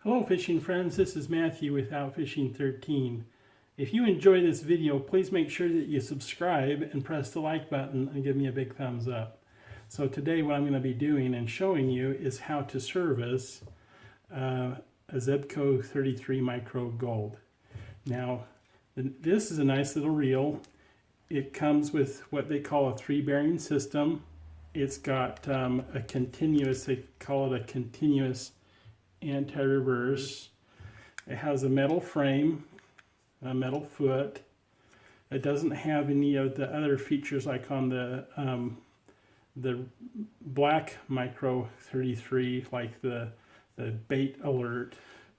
Hello fishing friends, this is Matthew with Outfishing 13. If you enjoy this video, please make sure that you subscribe and press the like button and give me a big thumbs up. So today what I'm going to be doing and showing you is how to service a Zebco 33 Micro Gold. Now this is a nice little reel. It comes with what they call a 3-bearing system. It's got a continuous, they call it a continuous anti-reverse. It has a metal frame, a metal foot. It doesn't have any of the other features like on the black Micro 33, like the bait alert.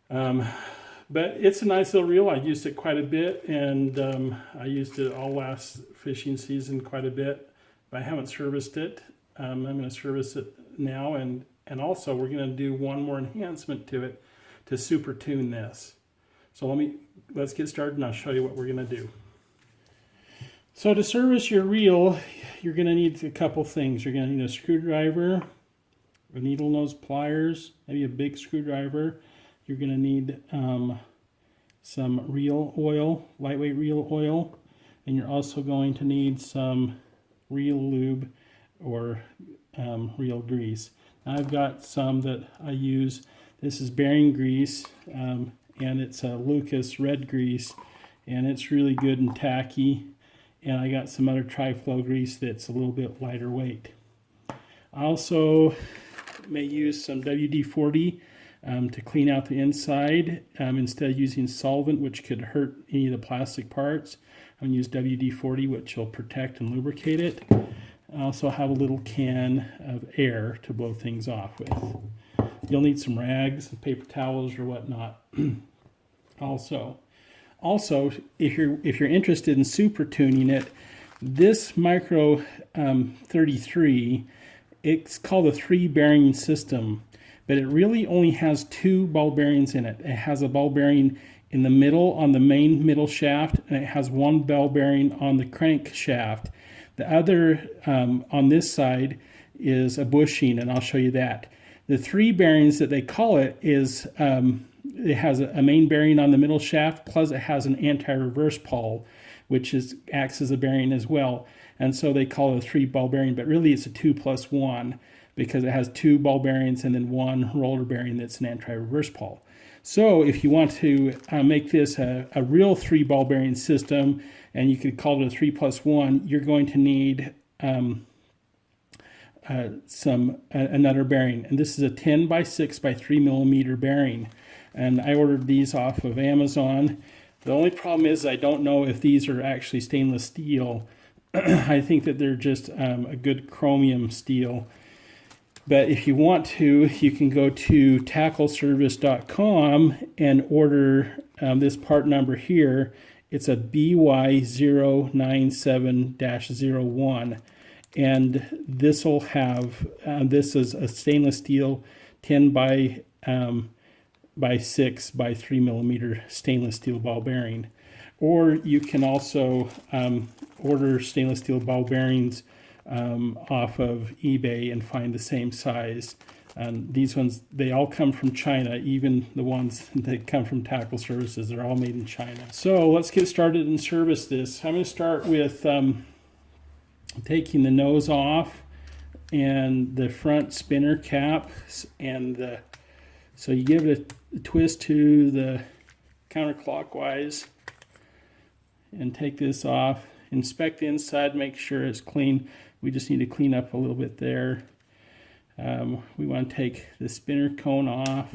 But it's a nice little reel. I used it quite a bit, and I used it all last fishing season quite a bit. But I haven't serviced it. I'm going to service it now, and also we're going to do one more enhancement to it to super tune this. So let's get started and I'll show you what we're going to do. So to service your reel, you're going to need a couple things. You're going to need a screwdriver, a needle nose pliers, maybe a big screwdriver. You're going to need some reel oil, lightweight reel oil, and you're also going to need some reel lube or reel grease. I've got some that I use. This is bearing grease, and it's a Lucas red grease, and it's really good and tacky. And I got some other tri-flow grease that's a little bit lighter weight. I also may use some WD-40 to clean out the inside instead of using solvent, which could hurt any of the plastic parts. I'm going to use WD-40, which will protect and lubricate it. I also have a little can of air to blow things off with. You'll need some rags and paper towels or whatnot. Also, if you're interested in super tuning it, this Micro 33, it's called a 3-bearing system, but it really only has 2 ball bearings in it. It has a ball bearing in the middle on the main middle shaft, and it has 1 ball bearing on the crank shaft. The other on this side is a bushing, and I'll show you that. The 3 bearings that they call it is, it has a main bearing on the middle shaft, plus it has an anti-reverse pawl, which acts as a bearing as well. And so they call it a 3-ball bearing, but really it's a 2+1 because it has 2 ball bearings and then 1 roller bearing that's an anti-reverse pawl. So if you want to make this a real 3-ball bearing system, and you could call it a 3+1, you're going to need another bearing. And this is a 10x6 by 3 millimeter bearing. And I ordered these off of Amazon. The only problem is I don't know if these are actually stainless steel. I think that they're just a good chromium steel. But if you want to, you can go to tackleservice.com and order this part number here. It's a BY097-01. And this will have, this is a stainless steel 10x6 by 3 millimeter stainless steel ball bearing. Or you can also order stainless steel ball bearings off of eBay and find the same size. These ones, they all come from China, even the ones that come from Tackle Services. They're all made in China. So let's get started and service this. I'm going to start with taking the nose off and the front spinner cap, and so you give it a twist to the counterclockwise and take this off. Inspect the inside, make sure it's clean. We just need to clean up a little bit there. We want to take the spinner cone off,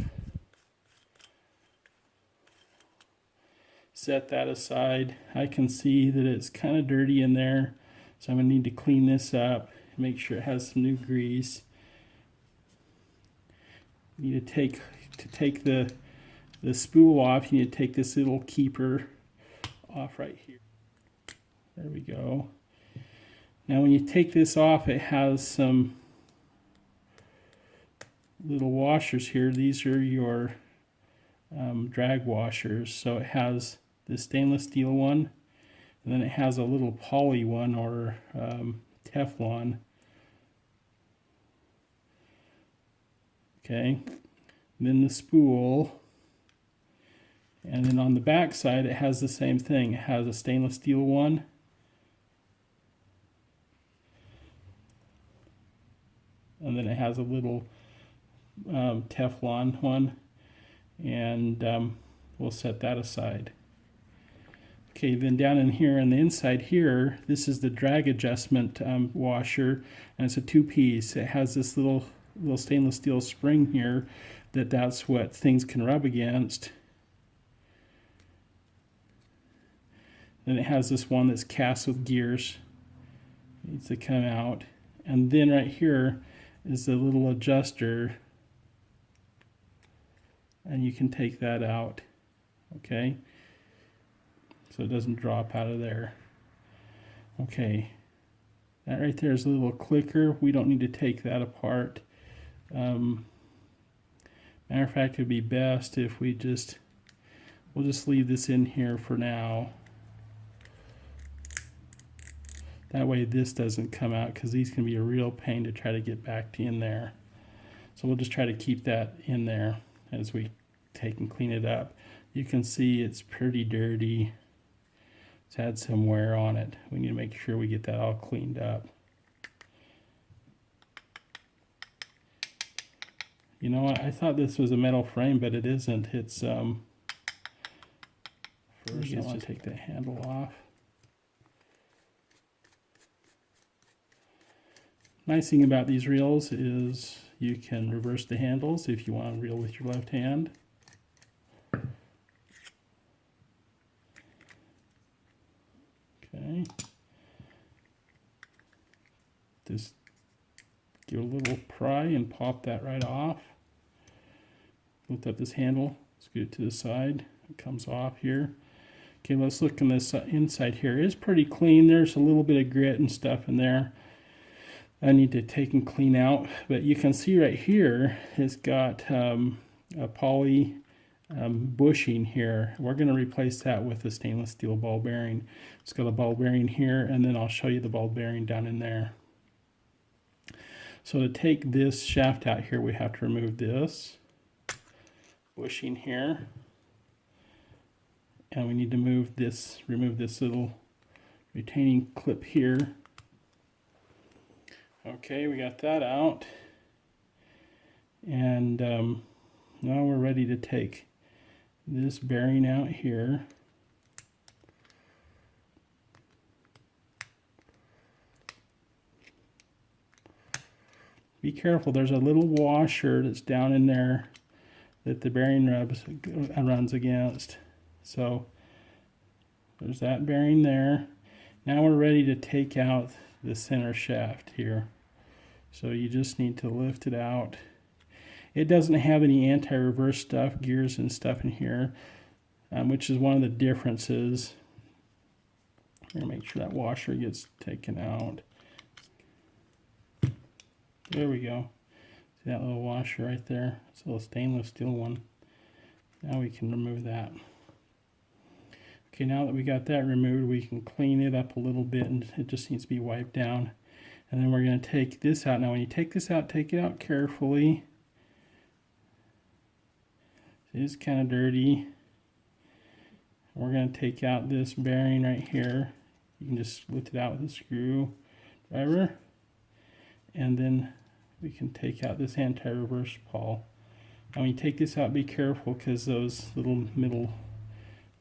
set that aside. I can see that it's kind of dirty in there, so I'm going to need to clean this up, make sure it has some new grease. You need to take the spool off. You need to take this little keeper off right here. There we go. Now when you take this off, it has some little washers here. These are your drag washers. So it has the stainless steel one, and then it has a little poly one or Teflon. Okay, and then the spool. And then on the back side, it has the same thing. It has a stainless steel one. And then it has a little Teflon one. And we'll set that aside. Okay, then down in here on the inside here, this is the drag adjustment washer, and it's a two-piece. It has this little stainless steel spring here that's what things can rub against. Then it has this one that's cast with gears. It needs to come out. And then right here is the little adjuster, and you can take that out, okay? So it doesn't drop out of there. Okay, that right there is a little clicker. We don't need to take that apart. Matter of fact, it would be best if we'll just leave this in here for now. That way this doesn't come out, because these can be a real pain to try to get back in there. So we'll just try to keep that in there as we take and clean it up. You can see it's pretty dirty. It's had some wear on it. We need to make sure we get that all cleaned up. You know what? I thought this was a metal frame, but it isn't. It's first I want to take the handle off. Nice thing about these reels is you can reverse the handles if you want to reel with your left hand. Okay. Just give it a little pry and pop that right off. Lift up this handle, scoot it to the side. It comes off here. Okay, let's look on this inside here. It's pretty clean. There's a little bit of grit and stuff in there I need to take and clean out, but you can see right here it's got a poly bushing here. We're going to replace that with a stainless steel ball bearing. It's got a ball bearing here, and then I'll show you the ball bearing down in there. So to take this shaft out here, we have to remove this bushing here, and we need to remove this little retaining clip here. Okay, we got that out, and now we're ready to take this bearing out here. Be careful, there's a little washer that's down in there that the bearing runs against. So there's that bearing there. Now we're ready to take out the center shaft here. So you just need to lift it out. It doesn't have any anti-reverse stuff, gears and stuff in here, which is one of the differences. I'm going to make sure that washer gets taken out. There we go. See that little washer right there? It's a little stainless steel one. Now we can remove that. Okay, now that we got that removed, we can clean it up a little bit, and it just needs to be wiped down. And then we're going to take this out. Now when you take this out, take it out carefully. It is kind of dirty. We're going to take out this bearing right here. You can just lift it out with a screwdriver. And then we can take out this anti-reverse pawl. Now when you take this out, be careful, because those little middle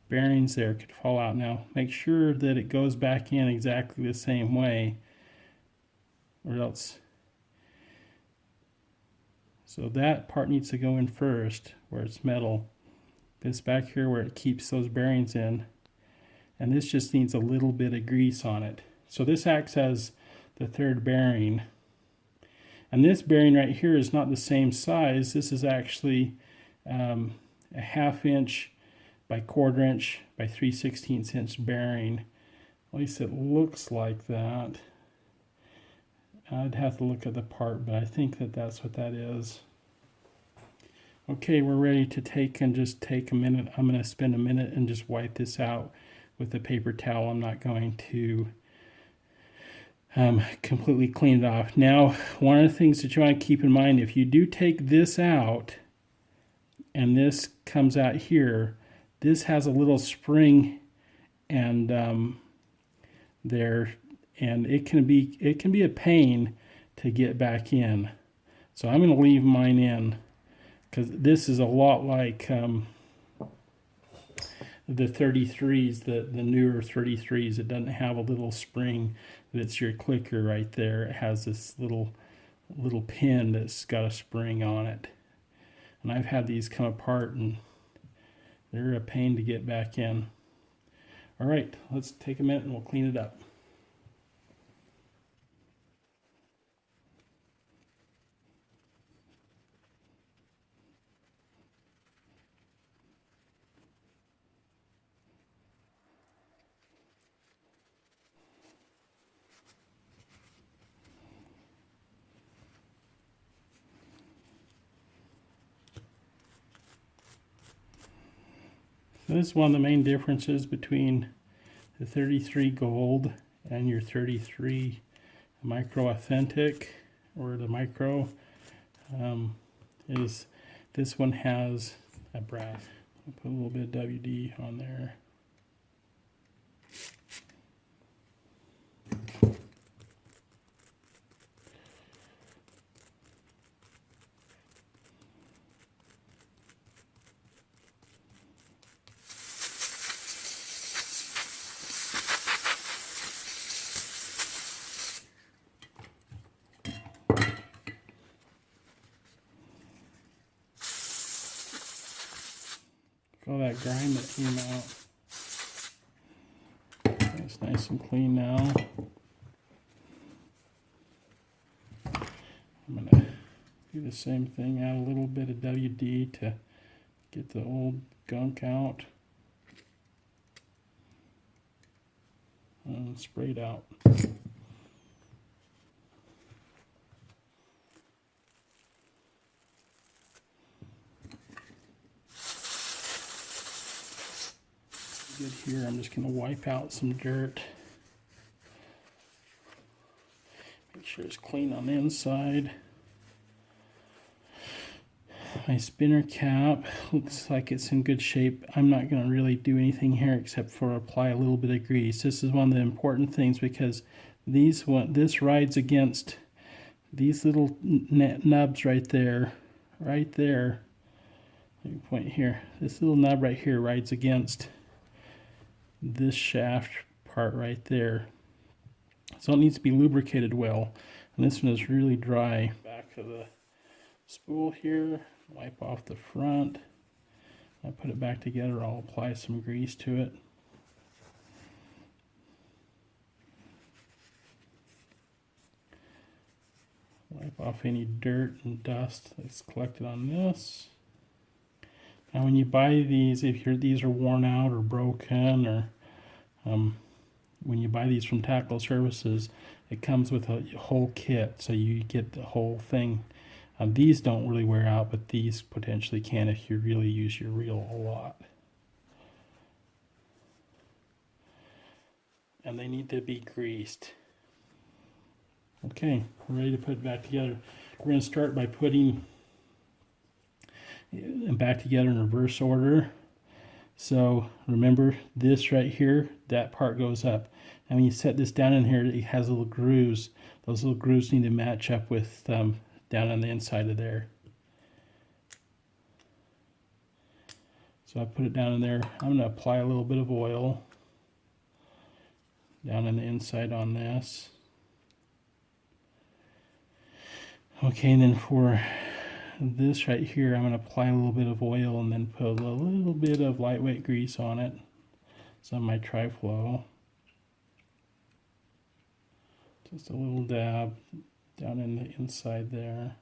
bearings there could fall out. Now make sure that it goes back in exactly the same way, or else. So that part needs to go in first, where it's metal. This back here where it keeps those bearings in, and this just needs a little bit of grease on it. So this acts as the third bearing, and this bearing right here is not the same size. This is actually a 1/2 inch by 1/4 inch by 3/16 inch bearing. At least it looks like that. I'd have to look at the part, but I think that that's what that is. Okay, we're ready to take a minute. I'm going to spend a minute and just wipe this out with a paper towel. I'm not going to completely clean it off. Now, one of the things that you want to keep in mind, if you do take this out and this comes out here, this has a little spring and there, and it can be a pain to get back in. So I'm going to leave mine in because this is a lot like the 33s, the newer 33s. It doesn't have a little spring that's your clicker right there. It has this little pin that's got a spring on it. And I've had these come apart and they're a pain to get back in. All right, let's take a minute and we'll clean it up. This is one of the main differences between the 33 Gold and your 33 Micro Authentic or the Micro. Is this one has a brass. I'll put a little bit of WD on there. All that grime that came out. It's nice and clean now. I'm going to do the same thing, add a little bit of WD to get the old gunk out. And spray it out. Good here, I'm just going to wipe out some dirt. Make sure it's clean on the inside. My spinner cap looks like it's in good shape. I'm not going to really do anything here except for apply a little bit of grease. This is one of the important things because this rides against these little nubs right there. Right there. Let me point here. This little nub right here rides against this shaft part right there. So it needs to be lubricated well. And this one is really dry. Back of the spool here. Wipe off the front. I put it back together. I'll apply some grease to it. Wipe off any dirt and dust that's collected on this. Now when you buy these, if these are worn out or broken, or when you buy these from Tackle Services, it comes with a whole kit, so you get the whole thing. These don't really wear out, but these potentially can if you really use your reel a lot. And they need to be greased. Okay, we're ready to put it back together. We're going to start by putting them back together in reverse order. So remember this right here, that part goes up. And when you set this down in here, it has little grooves. Those little grooves need to match up with down on the inside of there. So I put it down in there. I'm going to apply a little bit of oil down on the inside on this. Okay, and then for this right here, I'm going to apply a little bit of oil and then put a little bit of lightweight grease on it. Some of my tri-flow. Just a little dab down in the inside there.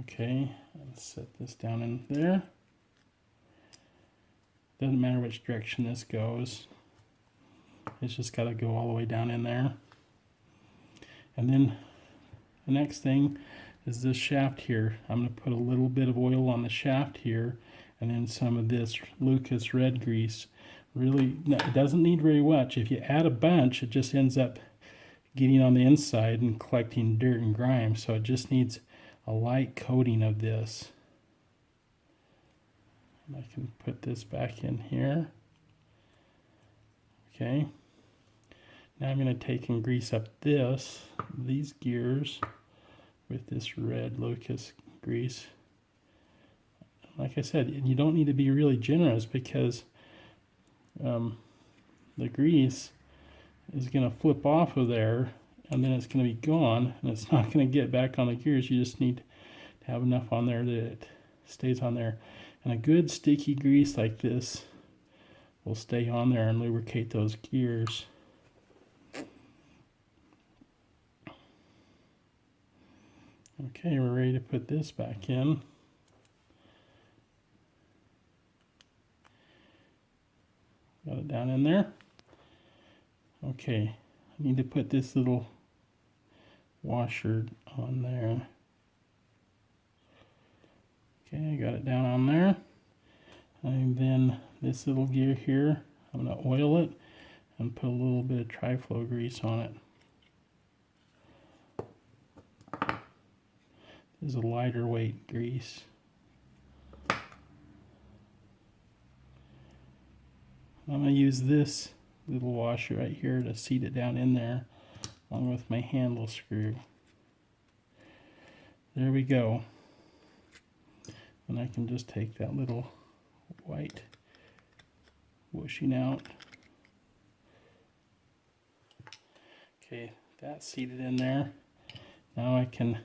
Okay, I'll set this down in there. Doesn't matter which direction this goes. It's just got to go all the way down in there. And then the next thing is this shaft here. I'm going to put a little bit of oil on the shaft here, and then some of this Lucas red grease. Really, it doesn't need very much. If you add a bunch, it just ends up getting on the inside and collecting dirt and grime. So it just needs a light coating of this. I can put this back in here. Okay. Now I'm going to take and grease up these gears with this red Lucas grease. Like I said, you don't need to be really generous because the grease is going to flip off of there and then it's going to be gone and it's not going to get back on the gears. You just need to have enough on there that it stays on there. And a good sticky grease like this will stay on there and lubricate those gears. Okay, we're ready to put this back in. Got it down in there. Okay, I need to put this little washer on there. Okay, I got it down on there. And then this little gear here, I'm going to oil it and put a little bit of tri-flow grease on it. This is a lighter weight grease. I'm going to use this little washer right here to seat it down in there along with my handle screw. There we go. And I can just take that little white bushing out. Okay, that's seated in there. Now I can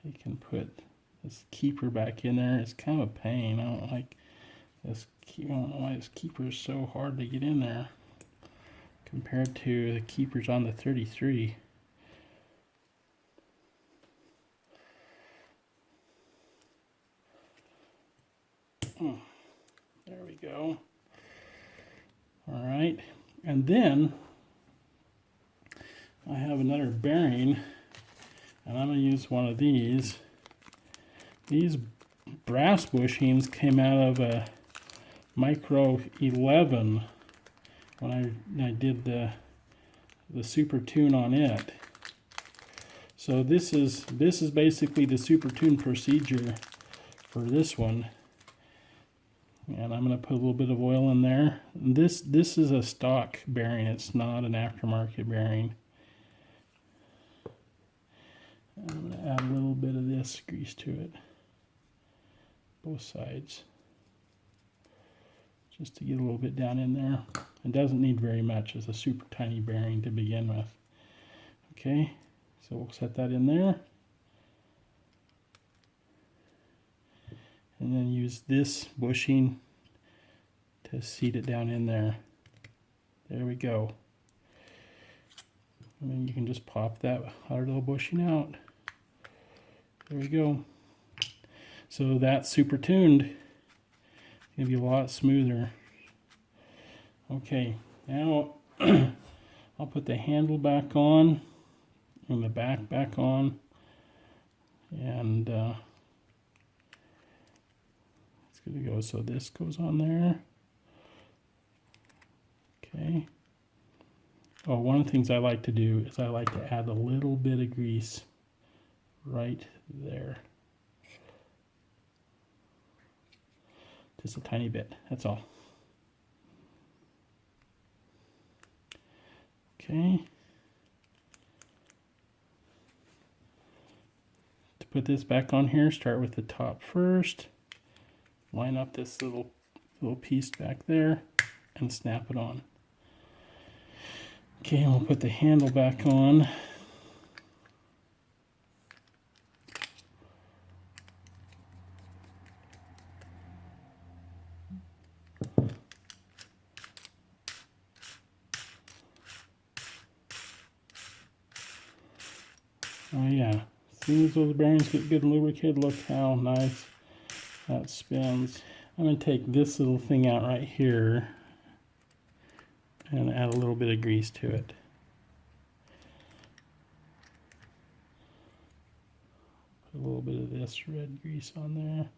take and put this keeper back in there. It's kind of a pain. I don't like this. I don't know why this keeper is so hard to get in there compared to the keepers on the 33. There we go. All right, and then I have another bearing, and I'm going to use one of these. These brass bushings came out of a Micro 11 when I did the super tune on it. So this is basically the super tune procedure for this one. And I'm going to put a little bit of oil in there. This is a stock bearing. It's not an aftermarket bearing. I'm going to add a little bit of this grease to it, both sides, just to get a little bit down in there. It doesn't need very much. It's a super tiny bearing to begin with. Okay, so we'll set that in there. And then use this bushing to seat it down in there. There we go. And then you can just pop that other little bushing out. There we go. So that's super tuned. It's going to be a lot smoother. Okay, now I'll put the handle back on and the back on. And good to go. So this goes on there. Okay. Oh, one of the things I like to do is I like to add a little bit of grease right there. Just a tiny bit, that's all. Okay. To put this back on here, start with the top first. Line up this little piece back there and snap it on. Okay, and we'll put the handle back on. Oh yeah, as soon as those bearings get good and lubricated, look how nice that spins. I'm going to take this little thing out right here and add a little bit of grease to it. Put a little bit of this red grease on there.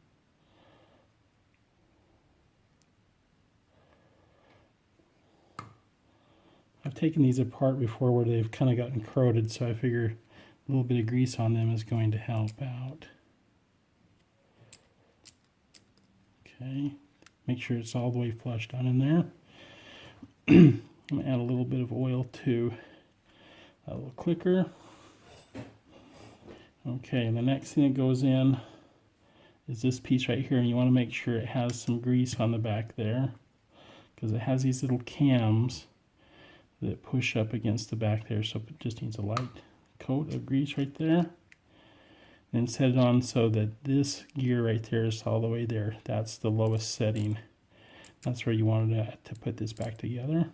I've taken these apart before where they've kind of gotten corroded, so I figure a little bit of grease on them is going to help out. Okay, make sure it's all the way flush down in there. I'm going to add a little bit of oil to a little clicker. Okay, and the next thing that goes in is this piece right here, and you want to make sure it has some grease on the back there, because it has these little cams that push up against the back there, so it just needs a light coat of grease right there. Then set it on so that this gear right there is all the way there. That's the lowest setting. That's where you wanted to put this back together.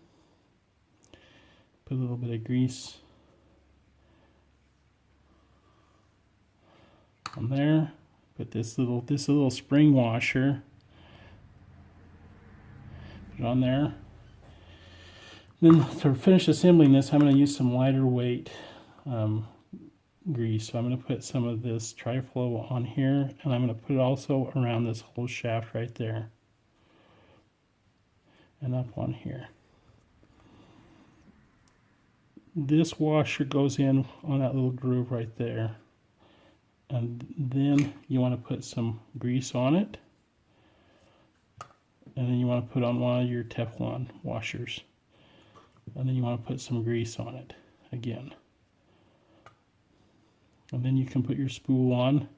Put a little bit of grease on there. Put this little spring washer. Put it on there. Then to finish assembling this, I'm going to use some lighter weight grease. So I'm going to put some of this Triflow on here, and I'm going to put it also around this whole shaft right there, and up on here. This washer goes in on that little groove right there, and then you want to put some grease on it, and then you want to put on one of your Teflon washers, and then you want to put some grease on it again. And then you can put your spool on.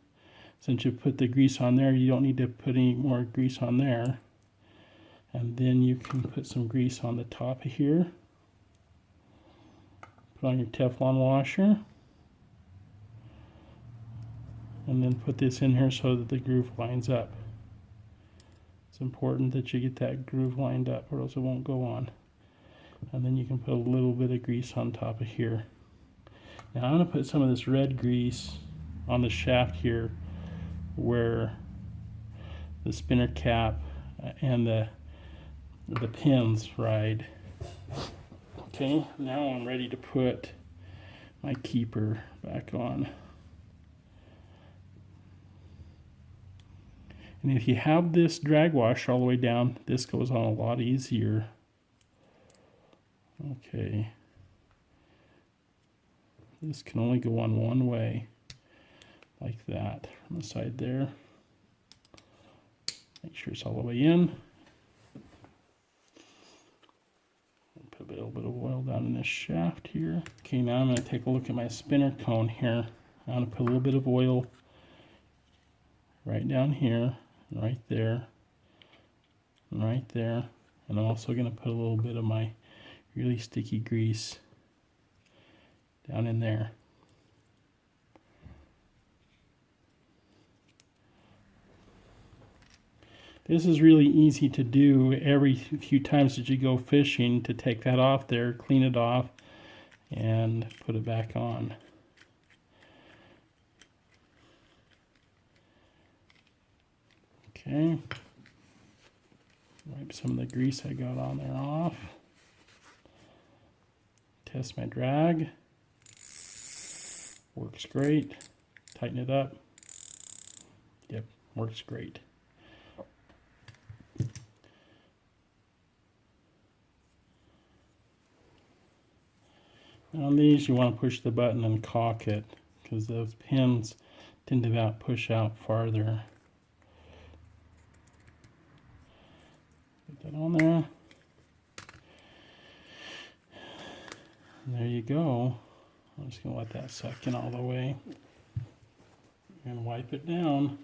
Since you put the grease on there, you don't need to put any more grease on there. And then you can put some grease on the top of here. Put on your Teflon washer. And then put this in here so that the groove lines up. It's important that you get that groove lined up, or else it won't go on. And then you can put a little bit of grease on top of here. Now I'm going to put some of this red grease on the shaft here where the spinner cap and the pins ride. Okay, now I'm ready to put my keeper back on. And if you have this drag washer all the way down, this goes on a lot easier. Okay. This can only go on one way, like that, from the side there. Make sure it's all the way in. Put a little bit of oil down in this shaft here. Okay, now I'm going to take a look at my spinner cone here. I'm going to put a little bit of oil right down here, right there, and right there. And I'm also going to put a little bit of my really sticky grease down in there. This is really easy to do every few times that you go fishing, to take that off there, clean it off, and put it back on. Okay. Wipe some of the grease I got on there off. Test my drag. Works great. Tighten it up. Yep, works great. Now on these, you want to push the button and caulk it, because those pins tend to push out farther. Put that on there. And there you go. I'm just going to let that suck in all the way and wipe it down.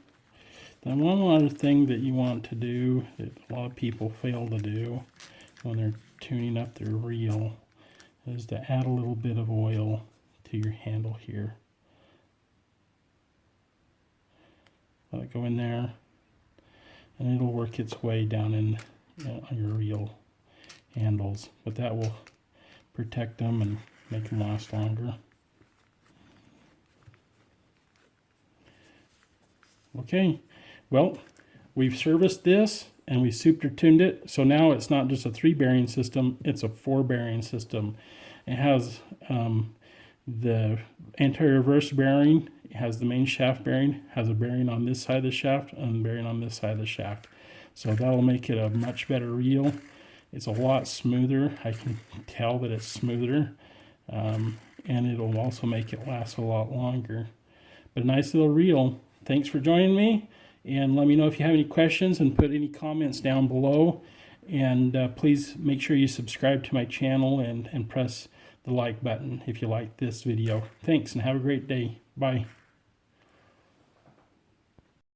Then one other thing that you want to do that a lot of people fail to do when they're tuning up their reel is to add a little bit of oil to your handle here. Let it go in there, and it'll work its way down in on your reel handles, but that will protect them and make them last longer. Okay, well, we've serviced this and we super tuned it, so now it's not just a 3-bearing system, it's a 4-bearing system. It has the anti-reverse bearing, it has the main shaft bearing, has a bearing on this side of the shaft and a bearing on this side of the shaft. So that'll make it a much better reel. It's a lot smoother. I can tell that it's smoother, and it'll also make it last a lot longer. But a nice little reel. Thanks for joining me. And let me know if you have any questions and put any comments down below. And please make sure you subscribe to my channel and press the like button if you like this video. Thanks and have a great day. Bye.